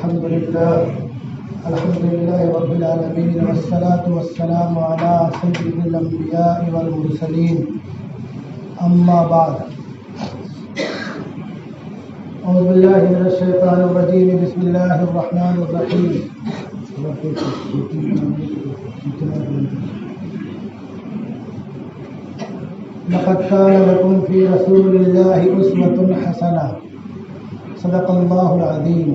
الحمد لله رب العالمين والصلاة والسلام على سيد الأنبياء والمرسلين أما بعد أعوذ بالله من الشيطان الرجيم بسم الله الرحمن الرحيم لقد كان لكم في رسول الله أسوة حسنة صدق اللہ العظیم۔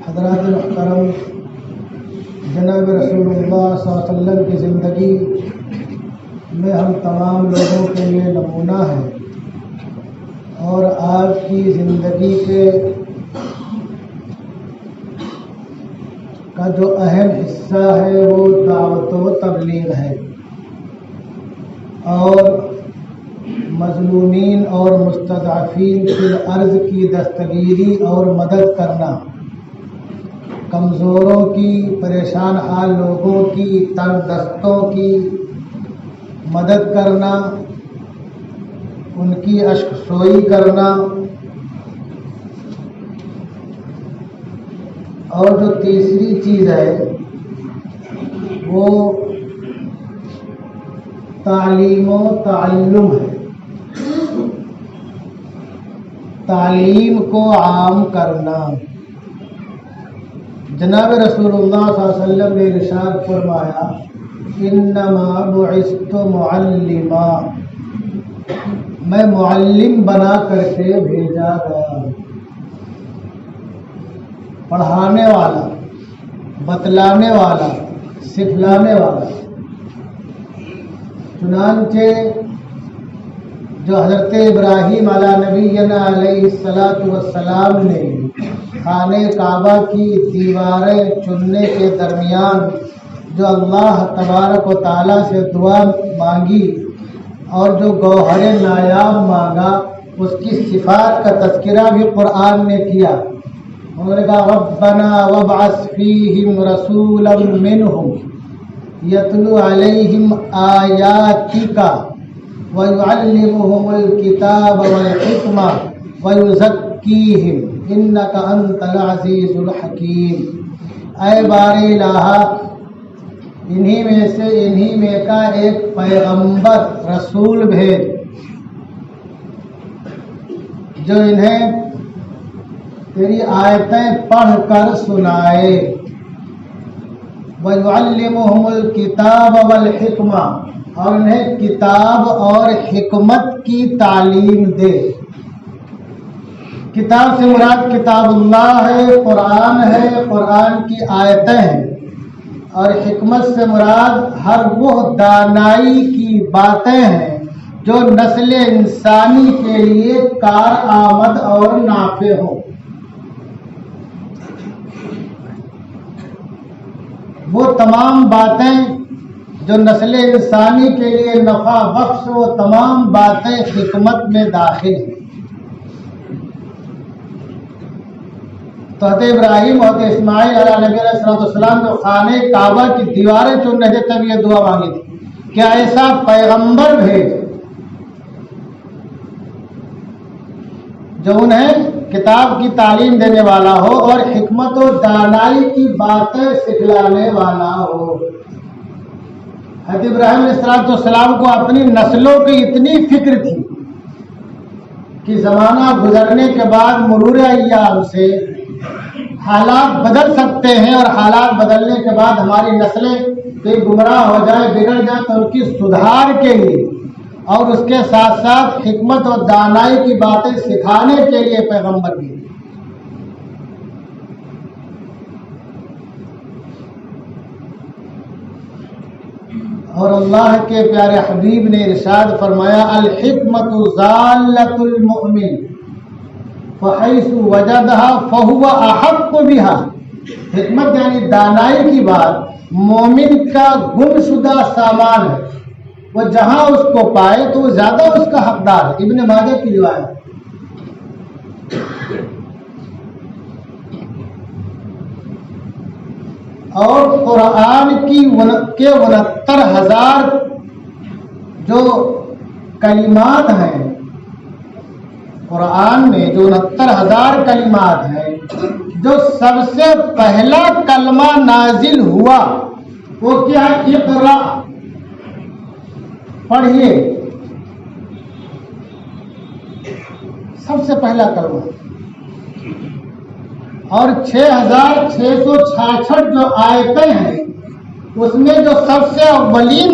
حضرات محترم، جناب رسول اللہ صلی اللہ علیہ وسلم کی زندگی میں ہم تمام لوگوں کے لیے نمونہ ہے، اور آپ کی زندگی کا جو اہم حصہ ہے وہ دعوت و تبلیغ ہے، اور مظلومین اور مستضعفین فی الارض کی دستگیری اور مدد کرنا، کمزوروں کی، پریشان حال لوگوں کی، تنگ دستوں کی مدد کرنا، ان کی اشک سوئی کرنا، اور جو تیسری چیز ہے وہ تعلیم و تعلم ہے، تعلیم کو عام کرنا۔ جناب رسول اللہ صلی اللہ علیہ وسلم نے ارشاد فرمایا انما بعثت معلما، میں معلم بنا کر کے بھیجا گیا، پڑھانے والا، بتلانے والا، سکھلانے والا۔ چنانچہ جو حضرت ابراہیم علیہ نبینا علیہ السلام نے خانہ کعبہ کی دیواریں چننے کے درمیان جو اللہ تبارک و تعالیٰ سے دعا مانگی اور جو گوہر نایاب مانگا، اس کی صفات کا تذکرہ بھی قرآن نے کیا۔ انہوں نے کہا ربنا وابعث فیہم رسولا منہم یتلو علیہم آیاتک وَيُعَلِّمُهُمُ الْكِتَابَ وَالْحِكْمَةَ وَيُزَكِّيهِمْ إِنَّكَ أَنْتَ الْعَزِيزُ الْحَكِيمُ۔ اے بار الہ، انہی میں کا ایک پیغمبر رسول بھیج جو انہیں تیری آیتیں پڑھ کر سنائے، وَيُعَلِّمُهُمُ الْكِتَابَ وَالْحِكْمَةَ، اور انہیں کتاب اور حکمت کی تعلیم دے۔ کتاب سے مراد کتاب اللہ ہے، قرآن ہے، قرآن کی آیتیں ہیں، اور حکمت سے مراد ہر وہ دانائی کی باتیں ہیں جو نسل انسانی کے لیے کارآمد اور نافع ہوں۔ وہ تمام باتیں جو نسل انسانی کے لیے نفع بخش، وہ تمام باتیں حکمت میں داخل ہیں۔ تو حضرت ابراہیم اور اسماعیل علیہ نبی علیہ السلام جو خانہ کعبہ کی دیواریں چن رہے تھے تب یہ دعا مانگی تھی کہ ایسا پیغمبر بھیج جو انہیں کتاب کی تعلیم دینے والا ہو اور حکمت و دانائی کی باتیں سکھلانے والا ہو۔ حضرت ابراہیم علیہ السلام کو اپنی نسلوں کی اتنی فکر تھی کہ زمانہ گزرنے کے بعد مرور ایام سے حالات بدل سکتے ہیں، اور حالات بدلنے کے بعد ہماری نسلیں کہیں گمراہ ہو جائے، بگڑ جائے، تو ان کی سدھار کے لیے اور اس کے ساتھ ساتھ حکمت اور دانائی کی باتیں سکھانے کے لیے پیغمبر بھی۔ اور اللہ کے پیارے حبیب نے ارشاد فرمایا الحکمت ضالۃ المؤمن فحیث وجدها فهو احق بها۔ حکمت یعنی دانائی کی بات مومن کا گمشدہ سامان ہے، وہ جہاں اس کو پائے تو وہ زیادہ اس کا حقدار ہے۔ ابن ماجہ کی روایت۔ اور قرآن کی 69,000 جو کلمات ہیں قرآن میں جو 69,000 کلمات ہیں، جو سب سے پہلا کلمہ نازل ہوا وہ کیا ہے؟ اقرا، پڑھیے، سب سے پہلا کلمہ. اور 6,666 جو آیتیں ہیں اس میں جو سب سے اولین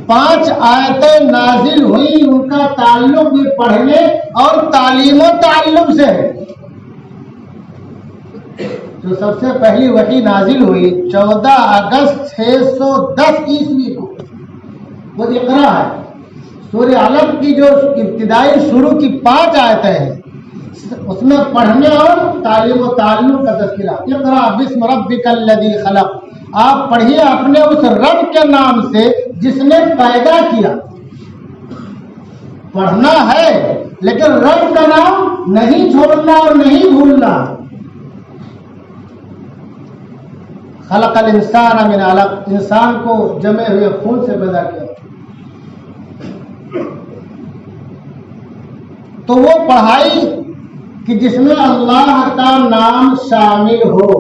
5 آیتیں نازل ہوئی ان کا تعلق بھی پڑھنے اور تعلیم و تعلم سے ہے. جو سب سے پہلی وحی نازل ہوئی 14 اگست 610 عیسوی کو، وہ اقرا ہے. سورہ علق کی جو ابتدائی شروع کی 5 آیتیں ہیں اس میں پڑھنے اور تعلیم و تعلم کا تذکرہ. اقرا بسم ربک الذی خلق، آپ پڑھیے اپنے اس رب کے نام سے جس نے پیدا کیا. پڑھنا ہے لیکن رب کا نام نہیں چھوڑنا اور نہیں بھولنا. خلق الانسان من علق، انسان کو جمے ہوئے خون سے پیدا کیا. تو وہ پڑھائی کہ جس میں اللہ کا نام شامل ہو،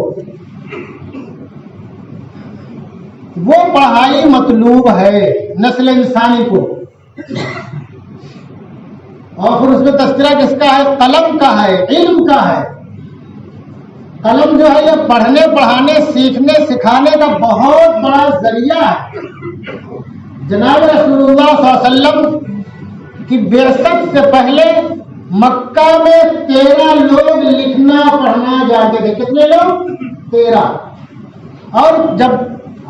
وہ پڑھائی مطلوب ہے نسل انسانی کو. اور پھر اس میں تذکرہ کس کا ہے؟ قلم کا ہے، علم کا ہے. قلم جو ہے یہ پڑھنے پڑھانے سیکھنے سکھانے کا بہت بڑا ذریعہ ہے. جناب رسول اللہ صلی اللہ علیہ وسلم کی بعثت سے پہلے مکہ میں 13 لوگ لکھنا پڑھنا جانتے تھے. کتنے لوگ؟ 13. اور جب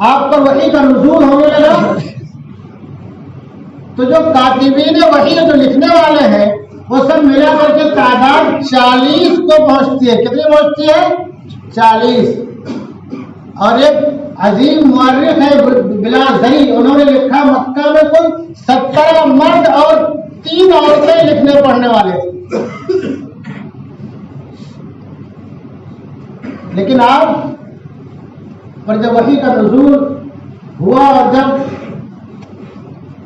آپ پر وحی کا نزول ہونے لگا تو جو کاتبین وحی جو لکھنے والے ہیں وہ سب ملا کر کے تعداد 40 کو پہنچتی ہے. کتنی پہنچتی ہے؟ 40. اور ایک عظیم مورخ ہے بلازری، انہوں نے لکھا مکہ میں کل 17 مرد اور 3 عورتیں لکھنے پڑھنے والے تھے. لیکن آپ پر جب وحی کا نزول ہوا اور جب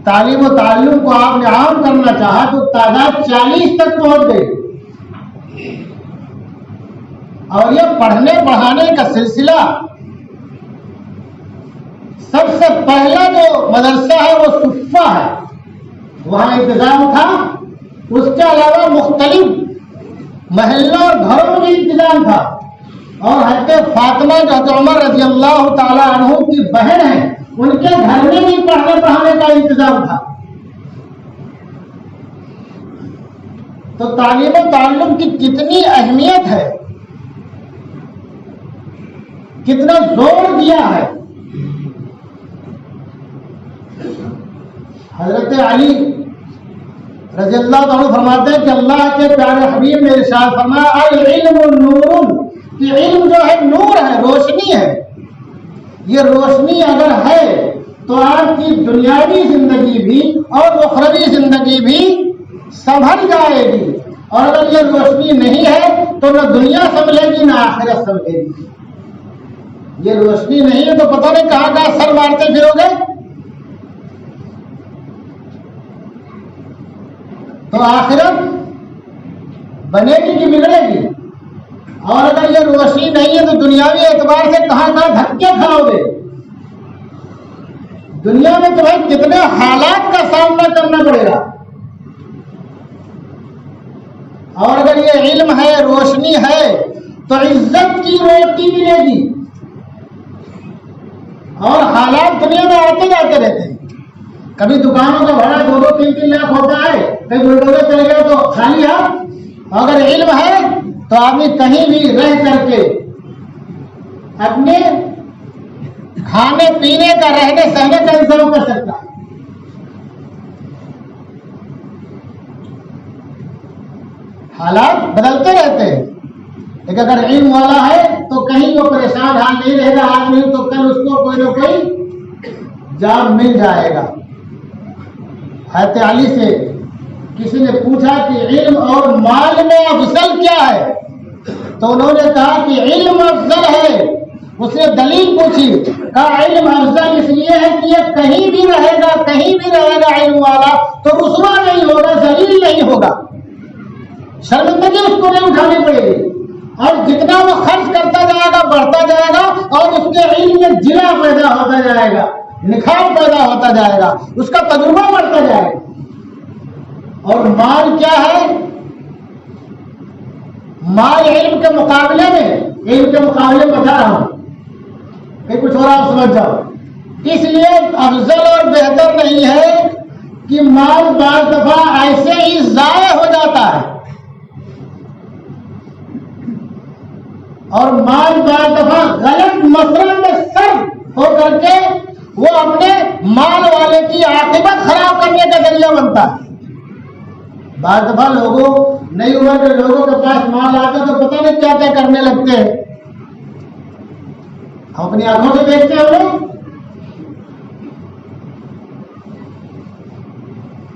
تعلیم و تعلم کو آپ نے عام کرنا چاہا تو تعداد 40 تک پہنچ گئی. اور یہ پڑھنے پڑھانے کا سلسلہ سب سے پہلا جو مدرسہ ہے وہ صفہ ہے، وہاں انتظام تھا. اس کے علاوہ مختلف محلوں اور گھروں میں انتظام تھا. اور حضرت فاطمہ جو حضرت عمر رضی اللہ تعالی عنہ کی بہن ہے ان کے گھر میں بھی پڑھنے پڑھانے کا انتظام تھا. تو تعلیم و تعلم کی کتنی اہمیت ہے، کتنا زور دیا ہے. حضرت علی رضی اللہ عنہ فرماتے ہیں کہ اللہ کے پیارے حبیب نے ارشاد فرمایا العلم نور، کہ علم جو ہے نور ہے، روشنی ہے. یہ روشنی اگر ہے تو آپ کی دنیاوی زندگی بھی اور اخروی زندگی بھی سنبھل جائے گی. اور اگر یہ روشنی نہیں ہے تو نہ دنیا سنبھلے گی نہ آخرت سنبھلے گی. یہ روشنی نہیں ہے تو پتہ نہیں کہاں کہاں سر مارتے پھرو گے. تو آخرت بنے گی کہ بگڑے گی. اور اگر یہ روشنی نہیں ہے تو دنیاوی اعتبار سے کہاں کہاں دھکے کھاؤ گے. دنیا میں تمہیں کتنے حالات کا سامنا کرنا پڑے گا. اور اگر یہ علم ہے، روشنی ہے تو عزت کی روٹی ملے گی. اور حالات دنیا میں آتے جاتے رہتے ہیں. کبھی دکانوں کا بھاڑا 2-3 لاکھ ہوتا ہے، کہیں بلڈوزر چل گیا تو خالی ہے. اگر علم ہے تو آدمی کہیں بھی رہ کر کے اپنے کھانے پینے کا، رہنے سہنے کا انتظام کر سکتا ہے. حالات بدلتے رہتے ہیں لیکن اگر علم والا ہے تو کہیں وہ پریشان حال نہیں رہے گا. آج نہیں تو کل اس کو کوئی نہ کوئی جاب مل جائے گا. حضرت علی سے کسی نے پوچھا کہ علم اور مال میں افضل کیا ہے تو انہوں نے کہا کہ علم افضل ہے. اس نے دلیل پوچھی، کہا علم افضل اس لیے ہے کہ یہ کہیں بھی رہے گا علم والا تو رسوا نہیں ہوگا، ذلیل نہیں ہوگا. شرمندگی اس کو نہیں اٹھانی پڑے گی، اور جتنا وہ خرچ کرتا جائے گا بڑھتا جائے گا، اور اس کے علم میں جلا پیدا ہوتا جائے گا، نکھار پیدا ہوتا جائے گا، اس کا تجربہ بڑھتا جائے گا۔ اور مال کیا ہے؟ مال علم کے مقابلے میں، علم کے مقابلے میں بتا رہا ہوں کہ کچھ اور آپ سمجھ جاؤ، اس لیے افضل اور بہتر نہیں ہے کہ مال بعض دفعہ ایسے ہی ضائع ہو جاتا ہے، اور مال بعض دفعہ غلط مصرف میں صرف ہو کر کے وہ اپنے مال والے کی عاقبت خراب کرنے کا ذریعہ بنتا ہے۔ بعض دفعہ لوگوں نئی عمر کے لوگوں کے پاس مال آتا تو پتہ نہیں کیا کیا کرنے لگتے ہیں، ہم اپنی آنکھوں سے دیکھتے ہیں لوگ،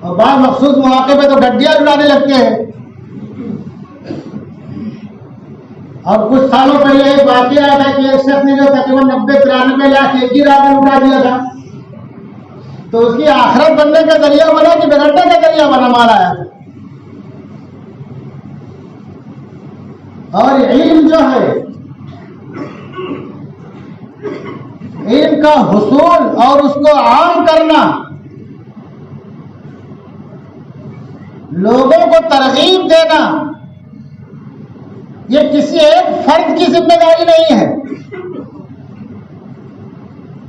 اور بعض مخصوص مواقع پہ تو گڈیاں اڑانے لگتے ہیں۔ اور کچھ سالوں پہلے ایک واقعہ آیا تھا کہ ایک شخص نے جو تقریباً 90-93 لاکھ ایک ہی رات میں اڑا دیا تھا، تو اس کی آخرت بننے کا ذریعہ بنا کہ بگڑنے کا ذریعہ بنا، مال آیا تھا۔ اور علم جو ہے، علم کا حصول اور اس کو عام کرنا، لوگوں کو ترغیب دینا، یہ کسی ایک فرد کی ذمہ داری نہیں ہے۔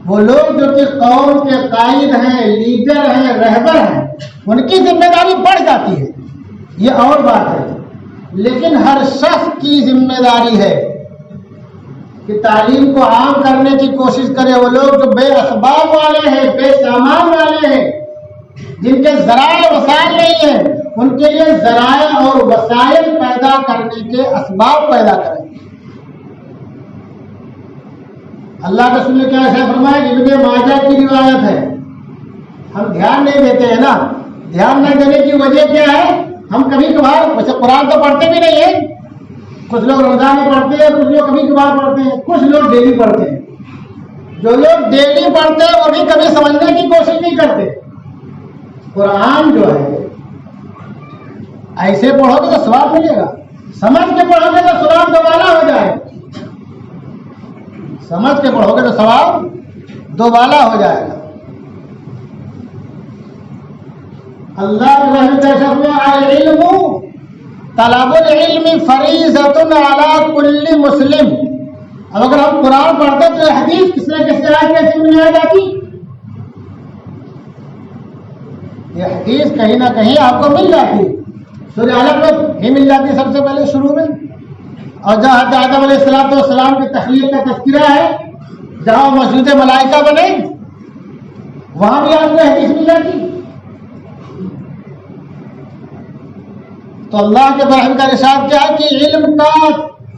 وہ لوگ جو کہ قوم کے قائد ہیں، لیڈر ہیں، رہبر ہیں، ان کی ذمہ داری بڑھ جاتی ہے، یہ اور بات ہے، لیکن ہر شخص کی ذمہ داری ہے کہ تعلیم کو عام کرنے کی کوشش کرے۔ وہ لوگ جو بے اسباب والے ہیں، بے سامان والے ہیں، جن کے ذرائع وسائل نہیں ہیں، ان کے لیے ذرائع اور وسائل پیدا کرنے کے اسباب پیدا کریں۔ اللہ کے رسول نے کیا ایسا فرمایا کہ ابن ماجہ کی روایت ہے، ہم دھیان نہیں دیتے ہیں نا، دھیان نہ دینے کی وجہ کیا ہے؟ ہم کبھی کبھار، ویسے قرآن تو پڑھتے بھی نہیں ہیں، کچھ لوگ رمضان میں پڑھتے ہیں، کچھ لوگ کبھی کبھار پڑھتے ہیں، کچھ لوگ ڈیلی پڑھتے ہیں۔ جو لوگ ڈیلی پڑھتے ہیں وہ بھی کبھی سمجھنے کی کوشش نہیں کرتے۔ قرآن جو ہے ایسے پڑھو گے تو ثواب ملے گا، سمجھ کے پڑھو گے تو ثواب دوبالا ہو جائے، سمجھ کے پڑھو گے تو ثواب دوبالا ہو جائے گا۔ اللہ کے رحمت العلم طلب العلم فریضۃ علی کل مسلم۔ اب اگر ہم قرآن پڑھتے تو یہ حدیث کس نے کس آیت کیسے میں آ جاتی؟ یہ حدیث کہیں نہ کہیں آپ کو مل جاتی، سورہ علق میں ہی مل جاتی سب سے پہلے شروع میں، اور جہاں آدم علیہ السلام کی تخلیق کا تذکرہ ہے، جہاں مسجود ملائکہ بنے، وہاں بھی آپ کو حدیث مل جاتی۔ تو اللہ کے برحم کا ارشاد کیا ہے کہ علم کا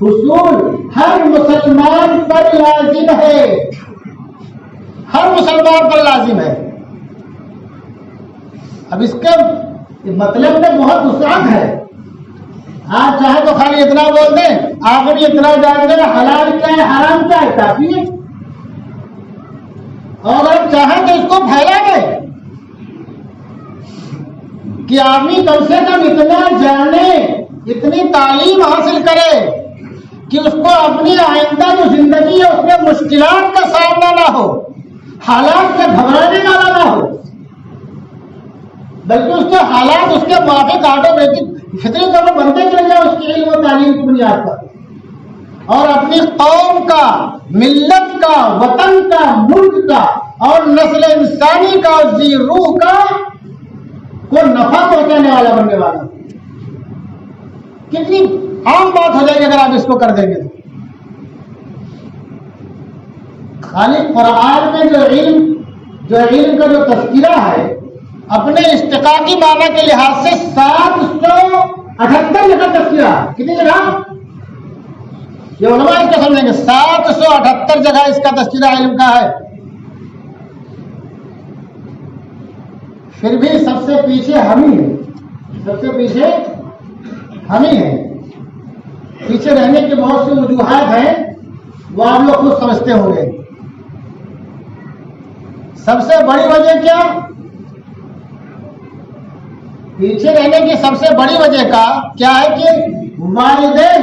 حصول ہر مسلمان پر لازم ہے، ہر مسلمان پر لازم ہے۔ اب اس کے مطلب میں بہت وسعت ہے، آپ چاہیں تو خالی اتنا بول دیں، آپ بھی اتنا جان دیں حلال کیا ہے حرام کیا ہے، کافی ہے، اور آپ چاہیں تو اس کو پھیلا دیں کہ آدمی کم سے کم اتنا جانے، اتنی تعلیم حاصل کرے کہ اس کو اپنی آئندہ جو زندگی ہے اس میں مشکلات کا سامنا نہ ہو، حالات سے گھبرانے والا نہ ہو، بلکہ اس کے حالات اس کے موافق آٹومیٹک فطری طور پر بنتے چل جائے اس کی علم و تعلیم کی بنیاد پر، اور اپنی قوم کا، ملت کا، وطن کا، ملک کا اور نسل انسانی کا اور ذی روح کا کو نفع پہنچانے والا بننے والا۔ کتنی عام بات ہو جائے گی اگر آپ اس کو کر دیں گے تو۔ خالی قرآن میں جو علم کا جو تذکرہ ہے، اپنے اشتقاقی معنی کے لحاظ سے 778 جگہ تذکرہ، کتنی جگہ؟ یہ علماء اس کو سمجھیں گے، 778 جگہ اس کا تذکرہ علم کا ہے۔ پھر بھی سب سے پیچھے ہم ہی ہیں، سب سے پیچھے ہم ہی ہیں۔ پیچھے رہنے کی بہت سی وجوہات ہیں، وہ آپ لوگ خود سمجھتے ہوں گے۔ سب سے بڑی وجہ کیا؟ پیچھے رہنے کی سب سے بڑی وجہ کا کیا ہے کہ والدین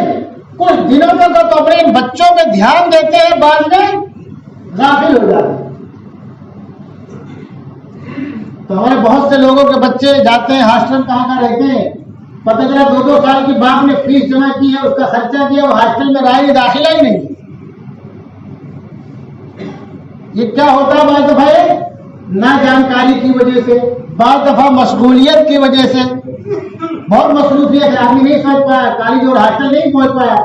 کچھ دنوں تک تو اپنے ان بچوں پہ دھیان دیتے ہیں، بعد میں غافل ہو جاتے ہیں۔ تو ہمارے بہت سے لوگوں کے بچے جاتے ہیں ہاسٹل، کہاں رہتے ہیں، پتہ چلا 2 سال کی باپ نے فیس جمع کی ہے، اس کا خرچہ کیا، وہ ہاسٹل میں رہے، داخلہ ہی نہیں۔ یہ کیا ہوتا ہے بعض دفعہ نہ جانکاری کی وجہ سے، بعض دفعہ مشغولیت کی وجہ سے، بہت مصروفیت ہے، آدمی نہیں سمجھ پایا، کالج اور ہاسٹل نہیں پہنچ پایا۔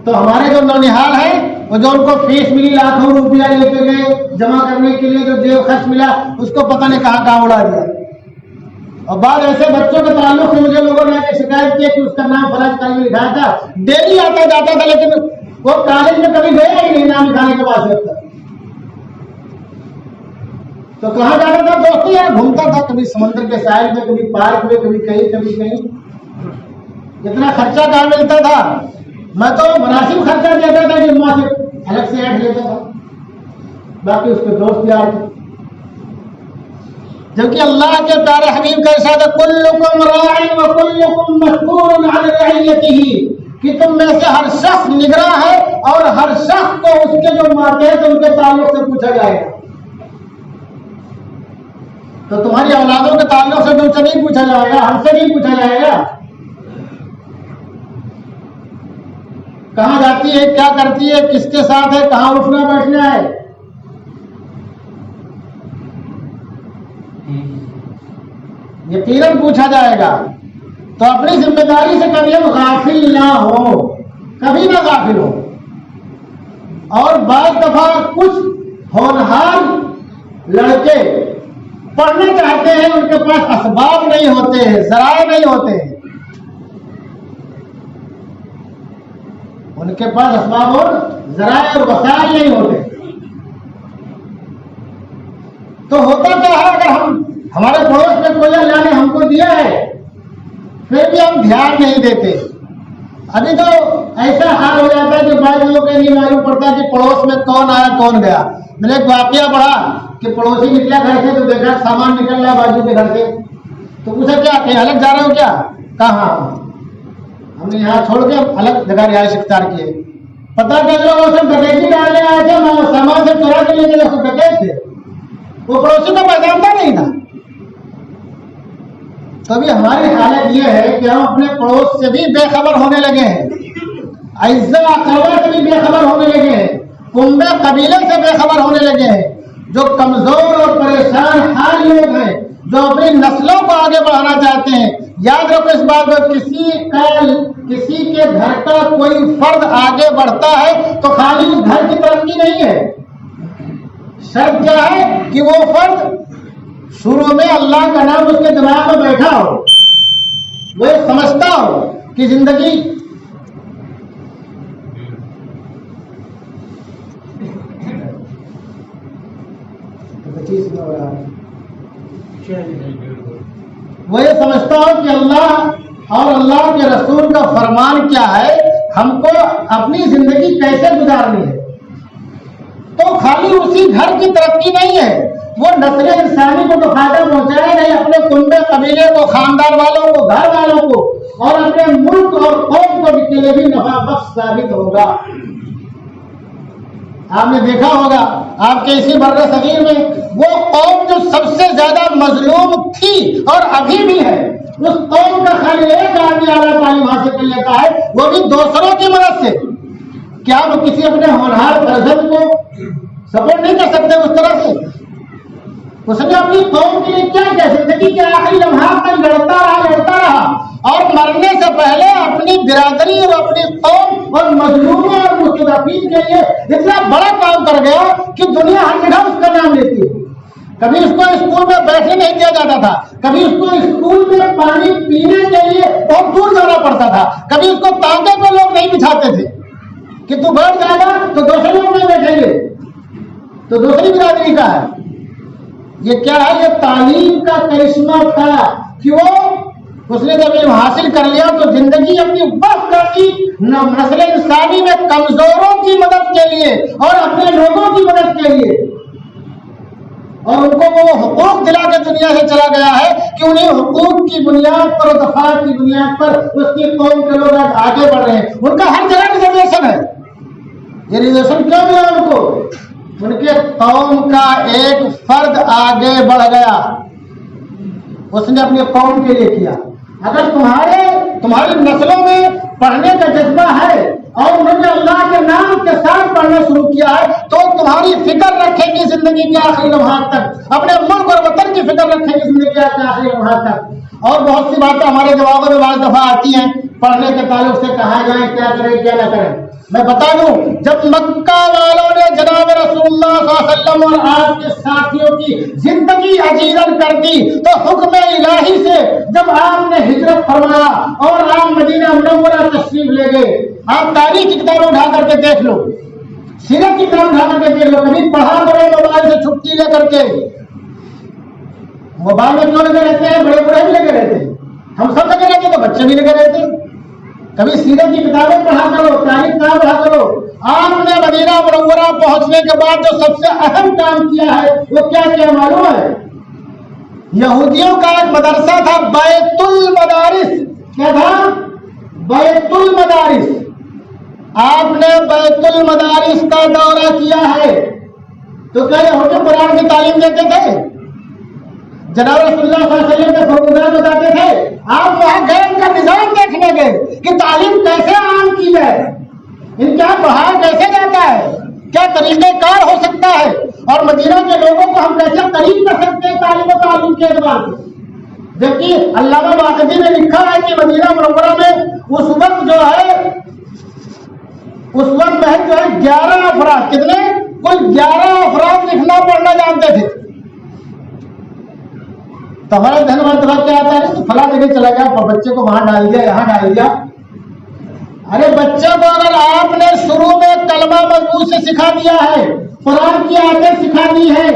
تو ہمارے جو نونہال ہیں، وہ جو ان کو فیس ملی، لاکھوں روپیہ لے کے گئے جمع کرنے کے لیے، جو جیب خرچ ملا اس کو پتہ نہیں کہاں اڑا دیا۔ اور بعض ایسے بچوں کے تعلق سے مجھے لوگوں نے شکایت کی کہ اس کا نام فلاں کالج میں لکھایا تھا، ڈیلی آتا جاتا تھا، لیکن وہ کالج میں کبھی گیا ہی نہیں نام لکھانے کے بعد سے۔ تو کہاں جاتا تھا؟ دوستی یار گھومتا تھا، کبھی سمندر کے ساحل میں، کبھی پارک میں، کبھی کہیں۔ اتنا خرچہ کہاں ملتا تھا؟ میں تو مناسب خرچہ دیتا تھا کہ وہاں سے الگ سے ایڈ لیتا تھا، باقی اس کے دوست یار تھے۔ جبکہ اللہ کے پیارے حبیب کا ارشاد ہے کلکم راع وکلکم مسئول عن رعیتہ، کہ تم میں سے ہر شخص نگراں ہے اور ہر شخص کو اس کے جو ماتحت ان کے تعلق سے پوچھا جائے گا۔ تو تمہاری اولادوں کے تعلق سے تم سے نہیں پوچھا جائے گا، ہم سے نہیں پوچھا جائے گا۔ کہاں جاتی ہے، کیا کرتی ہے، کس کے ساتھ ہے، کہاں اٹھنا بیٹھنا ہے، یقیناً پوچھا جائے گا۔ تو اپنی ذمہ داری سے کبھی ہم غافل نہ ہو، کبھی نہ غافل ہو۔ اور بعض دفعہ کچھ ہونہار لڑکے پڑھنا چاہتے ہیں، ان کے پاس اسباب نہیں ہوتے ہیں، ذرائع نہیں ہوتے ہیں، ان کے پاس اسباب اور ذرائع اور وسائل نہیں ہوتے۔ تو ہوتا کیا ہے، اگر ہمارے پڑوس میں کوئی اللہ نے ہم کو دیا ہے، پھر بھی ہم دھیان نہیں دیتے۔ ابھی تو ایسا حال ہو جاتا ہے کہ بعض لوگوں کو نہیں معلوم پڑتا کہ پڑوس میں کون آیا کون گیا۔ میں نے ایک واقعہ پڑھا کہ پڑوسی نکلا گھر سے تو دیکھا سامان نکل رہا بازو کے گھر سے، تو پوچھا کیا کہیں الگ جا رہے ہو کیا؟ کہاں؟ ہم نے یہاں چھوڑ کے الگ جگہ رہائش اختیار کیے۔ پتا چلا وہ سب ڈکیتی ڈالنے آئے تھے، سامان سے چورا کے لے کے سب ڈکیت تھے، وہ پڑوسی کو پہچانتا نہیں تھا۔ تو ابھی ہماری حالت یہ ہے کہ ہم اپنے پڑوس سے بھی بے خبر ہونے لگے ہیں، اعزاء اقربا سے بھی بے خبر ہونے لگے ہیں، کنبے قبیلے سے بے خبر ہونے لگے ہیں۔ جو کمزور اور پریشان حال لوگ ہیں، جو اپنی نسلوں کو آگے بڑھانا چاہتے ہیں، یاد رکھو اس بات کو، کسی کے گھر کا کوئی فرد آگے بڑھتا ہے تو خالی اس گھر کی ترقی نہیں ہے، شرط کیا ہے کہ وہ فرد شروع میں اللہ کا نام اس کے دماغ میں بیٹھا ہو، وہ سمجھتا ہو کہ زندگی وہ یہ سمجھتا ہو کہ اللہ اور اللہ کے رسول کا فرمان کیا ہے، ہم کو اپنی زندگی کیسے گزارنی ہے۔ تو خالی اسی گھر کی ترقی نہیں ہے، وہ نسل انسانی کو تو فائدہ پہنچائے نہیں، اپنے کنبے قبیلے کو، خاندان والوں کو، گھر والوں کو اور اپنے ملک اور قوم کو کے لیے بھی نفع بخش ثابت ہوگا۔ آپ نے دیکھا ہوگا آپ کے اسی بر صغیر میں وہ قوم جو سب سے زیادہ مظلوم تھی اور ابھی بھی ہے، اس قوم کا خالی ایک آدمی اعلیٰ تعلیم حاصل کر لیتا ہے، وہ بھی دوسروں کی مدد سے۔ کیا وہ کسی اپنے ہونہار فرزند کو سپورٹ نہیں کر سکتے اس طرح سے؟ اس نے اپنی قوم کے لیے کیا کیا، زندگی کے آخری لمحات تک لڑتا رہا اور مرنے سے پہلے اپنی برادری اور اپنی قوم اور مظلوموں اور مستضعفین کے لیے اتنا بڑا کام کر گیا کہ دنیا ہر جگہ اس کا نام لیتی ہے۔ کبھی اس کو اسکول میں بیٹھنے نہیں دیا جاتا تھا، کبھی اس کو اسکول میں پانی پینے کے لیے بہت دور جانا پڑتا تھا، کبھی اس کو تانگے پہ لوگ نہیں بچھاتے تھے کہ تو بیٹھ جائے گا تو دوسرے لوگ نہیں بیٹھیں گے، تو دوسری برادری کا ہے۔ یہ کیا ہے؟ یہ تعلیم کا کرشمہ تھا کہ اس نے جب علم حاصل کر لیا تو زندگی اپنی وقت کر دی نسل انسانی میں کمزوروں کی مدد کے لیے اور اپنے لوگوں کی مدد کے لیے۔ اور ان کو وہ حقوق دلا کے دنیا سے چلا گیا ہے کہ انہیں حقوق کی بنیاد پر اور دفاع کی بنیاد پر اس کی قوم کے لوگ آگے بڑھ رہے ہیں. ان کا ہر جگہ ریزرویشن ہے. یہ ریزرویشن کیوں ملا ان کو؟ ان کے قوم کا ایک فرد آگے بڑھ گیا, اس نے اپنی قوم کے لیے کیا. اگر تمہاری نسلوں میں پڑھنے کا جذبہ ہے اور انہوں نے اللہ کے نام کے ساتھ پڑھنا شروع کیا ہے تو تمہاری فکر رکھیں گی زندگی کے آخری لمحات تک, اپنے ملک اور وطن کی فکر رکھیں گی زندگی کے آخری لمحات تک. اور بہت سی باتیں ہمارے جوابوں میں بعض دفعہ آتی ہیں پڑھنے کے تعلق سے, کہا جائے کیا کریں کیا نہ کریں. میں بتا دوں, جب مکہ والوں نے جناب رسول اللہ صلی اللہ علیہ وسلم اور آپ کے ساتھیوں کی زندگی عجیزن کر دی تو حکم الہی سے جب آپ نے ہجرت فرمایا اور آپ مدینہ منورہ تشریف لے گئے, آپ تاریخ کی کتابیں اٹھا کر کے دیکھ لو, سیرت کی کتاب اٹھا کر کے دیکھ لو, کبھی پڑھا کرو موبائل سے چھٹی لے کر کے. موبائل میں کیوں لگے رہتے ہیں؟ بڑے بڑے بھی لگے رہتے ہیں, ہم سب لگے رہتے ہیں تو بچے بھی لگے رہتے ہیں. کبھی سیرت کی کتابیں پڑھا کرو, تاریخ کتاب پڑھا کرو. آپ نے مدینہ منورہ پہنچنے کے بعد جو سب سے اہم کام کیا ہے وہ کیا معلوم ہے؟ یہودیوں کا ایک مدرسہ تھا بیت المدارس. کیا تھا؟ بیت المدارس. آپ نے بیت المدارس کا دورہ کیا ہے تو کیا یہودی قرآن کی تعلیم دیتے تھے؟ جناب رسول اللہ صلی اللہ علیہ وسلم کے فرمودات بتاتے تھے. آپ وہاں گئے, ان کا نظام دیکھنے گئے کہ تعلیم کیسے عام کی جائے, ان کا پڑھایا کیسے جاتا ہے, کیا طریقہ کار ہو سکتا ہے, اور مدینہ کے لوگوں کو ہم کیسے قریب کر سکتے ہیں تعلیم و تعلیم کے اعتبار سے. جبکہ علامہ باقری نے لکھا ہے کہ مدینہ منورہ میں اس وقت محض جو ہے 11 افراد, کتنے؟ کل 11 افراد لکھنا پڑھنا جانتے تھے. تو ہمارے ذہن میں کیا آتا ہے کہ فلاں جگہ چلا گیا, بچے کو وہاں ڈال دیا, یہاں ڈال دیا. ارے بچے کو اگر آپ نے شروع میں کلمہ مضبوط سے سکھا دیا ہے, قرآن کی آیتیں سکھا دی ہے,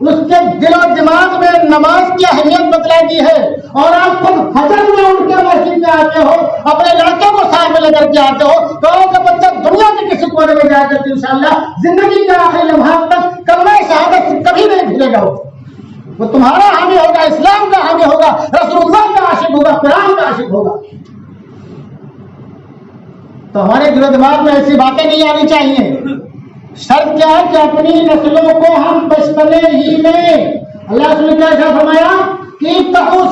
اس کے دل و دماغ میں نماز کی اہمیت بتلا دی ہے, اور آپ خود فجر میں اٹھ کے مسجد میں آتے ہو, اپنے لڑکوں کو ساتھ میں لے کر کے آتے ہو, تو آپ کا بچہ دنیا کے کسی کونے میں جا کر کے انشاءاللہ زندگی کے آخری لمحات تک کلمہ شہادت سے کبھی نہیں بھولے گا. وہ تمہارا حامی ہوگا, اسلام کا حامی ہوگا, رسول اللہ کا عاشق ہوگا, قرآن کا عاشق ہوگا. تو ہمارے دل و دماغ میں ایسی باتیں نہیں آنی چاہیے. شرط کیا ہے کہ اپنی نسلوں کو ہم بچپنے ہی میں, اللہ نے کیا فرمایا کہ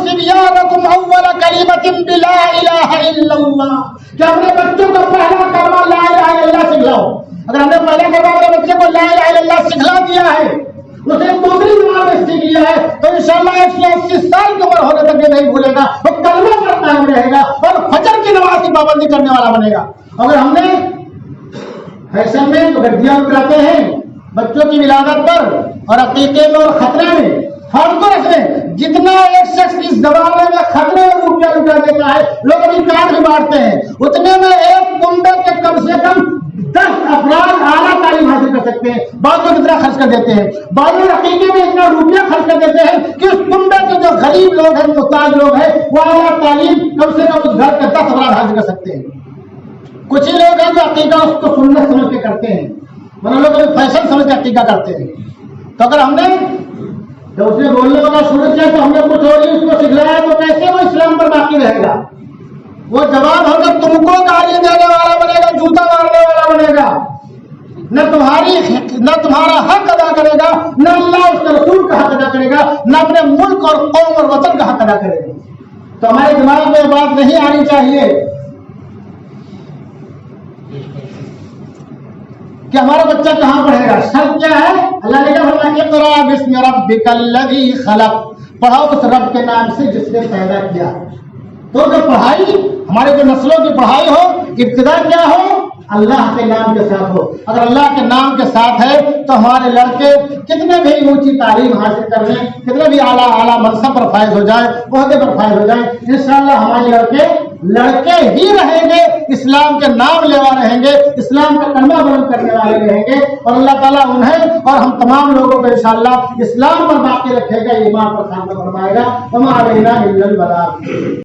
صبیانکم اول کلمۃ بلا الہ الا اللہ, کہ اپنے بچوں کو پہلا کلمہ لا الہ الا اللہ سکھلاؤ. اگر ہم نے پہلا کلمہ اپنے بچے کو لا الہ الا اللہ سکھلا دیا ہے, اسے دوسری زبان میں سیکھ لیا ہے, تو انشاءاللہ 180 سال کی عمر ہونے تک یہ نہیں بھولے گا, وہ کلمہ پر قائم رہے گا اور فجر کی نماز کی پابندی کرنے والا بنے گا. اگر ہم نے فیشن میں گڈیاں اٹھاتے ہیں بچوں کی ولادت پر اور عقیقے میں اور خطرے میں, فرض کو رکھ لیں جتنا ایک شخص اس زمانے میں خطرے اور روپیہ لٹا دیتا ہے, لوگ ابھی کارڈ بھی بانٹتے ہیں, اتنے میں ایک کنبے کے کم سے کم 10 افراد اعلیٰ تعلیم حاصل کر سکتے ہیں. بعض لوگ اتنا خرچ کر دیتے ہیں, بعض لوگ عقیقے میں اتنا روپیہ خرچ کر دیتے ہیں کہ اس کنبے کے جو غریب لوگ ہیں, محتاج لوگ ہیں, وہ اعلیٰ تعلیم کم سے کم اس گھر کے 10 افراد حاصل کر سکتے ہیں. کچھ ہی لوگ ہیں جو عقیقہ اس کو سنت سمجھ کے کرتے ہیں, ورنہ لوگ فیشن سمجھ کے عقیقہ کرتے ہیں. تو اگر ہم نے جب اس نے بولنے والا شروع کیا تو ہم نے کچھ اور ہی اس کو سکھلایا, تو کیسے وہ اسلام پر باقی رہے گا؟ وہ جواب ہوگا تم کو گالی دینے والا بنے گا, جوتا مارنے والا بنے گا, نہ تمہارا حق ادا کرے گا, نہ اللہ اس کے رسول کا حق ادا کرے گا, نہ اپنے ملک اور قوم اور وطن کا حق ادا کرے گا. تو ہمارے دماغ میں یہ بات نہیں آنی چاہیے کہ ہمارا بچہ کہاں پڑھے گا. شرط کیا ہے؟ اللہ نے کہا فرمایا اقرأ باسم ربک الذی خلق, پڑھو اس رب کے نام سے جس نے پیدا کیا. تو جو پڑھائی, ہمارے جو نسلوں کی پڑھائی ہو, ابتدا کیا ہو؟ اللہ کے نام کے ساتھ ہو. اگر اللہ کے نام کے ساتھ ہے تو ہمارے لڑکے کتنے بھی اونچی تعلیم حاصل کر لیں, کتنے بھی اعلیٰ منصب پر فائز ہو جائیں, عہدے پر فائز ہو جائیں, انشاءاللہ ہمارے لڑکے ہی رہیں گے, اسلام کے نام لیوا رہیں گے, اسلام کا کلمہ بلند کرنے والے رہیں گے, اور اللہ تعالیٰ انہیں اور ہم تمام لوگوں کو انشاءاللہ اسلام پر باقی رکھے گا, ایمان پر خاتمہ فرمائے گا. وما علینا الا البلاغ.